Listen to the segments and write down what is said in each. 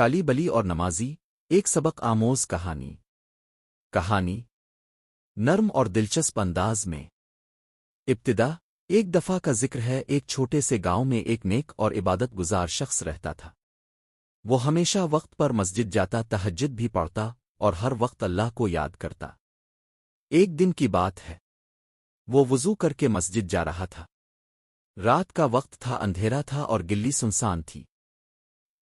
کالی بلی اور نمازی ایک سبق آموز کہانی نرم اور دلچسپ انداز میں ابتدا ایک دفعہ کا ذکر ہے، ایک چھوٹے سے گاؤں میں ایک نیک اور عبادت گزار شخص رہتا تھا۔ وہ ہمیشہ وقت پر مسجد جاتا، تہجد بھی پڑھتا اور ہر وقت اللہ کو یاد کرتا۔ ایک دن کی بات ہے، وہ وضو کر کے مسجد جا رہا تھا۔ رات کا وقت تھا، اندھیرا تھا اور گلی سنسان تھی۔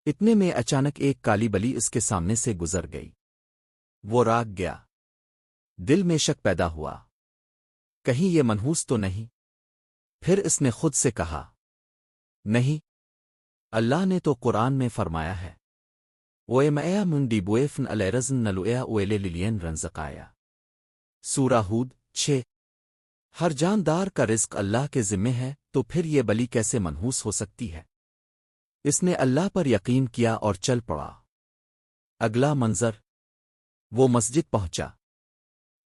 اتنے میں اچانک ایک کالی بلی اس کے سامنے سے گزر گئی۔ وہ راگ گیا، دل میں شک پیدا ہوا، کہیں یہ منحوس تو نہیں؟ پھر اس نے خود سے کہا، نہیں، اللہ نے تو قرآن میں فرمایا ہے، وے میا منڈی بویفن الرزن نلویا اویلے للین رنزقایا۔ سورہ ہود 6۔ ہر جاندار کا رزق اللہ کے ذمے ہے، تو پھر یہ بلی کیسے منحوس ہو سکتی ہے؟ اس نے اللہ پر یقین کیا اور چل پڑا۔ اگلا منظر، وہ مسجد پہنچا،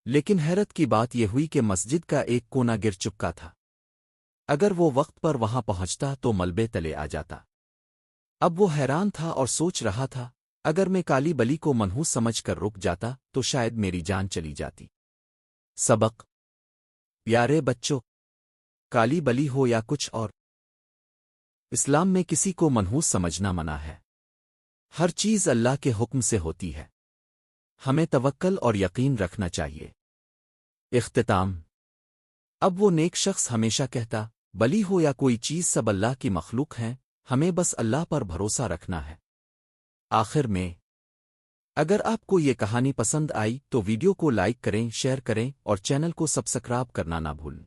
لیکن حیرت کی بات یہ ہوئی کہ مسجد کا ایک کونا گر چکا تھا۔ اگر وہ وقت پر وہاں پہنچتا تو ملبے تلے آ جاتا۔ اب وہ حیران تھا اور سوچ رہا تھا، اگر میں کالی بلی کو منحوس سمجھ کر رک جاتا تو شاید میری جان چلی جاتی۔ سبق: پیارے بچوں، کالی بلی ہو یا کچھ اور، اسلام میں کسی کو منحوس سمجھنا منع ہے۔ ہر چیز اللہ کے حکم سے ہوتی ہے، ہمیں توکل اور یقین رکھنا چاہیے۔ اختتام: اب وہ نیک شخص ہمیشہ کہتا، بلی ہو یا کوئی چیز، سب اللہ کی مخلوق ہیں، ہمیں بس اللہ پر بھروسہ رکھنا ہے۔ آخر میں، اگر آپ کو یہ کہانی پسند آئی تو ویڈیو کو لائک کریں، شیئر کریں اور چینل کو سبسکرائب کرنا نہ بھولیں۔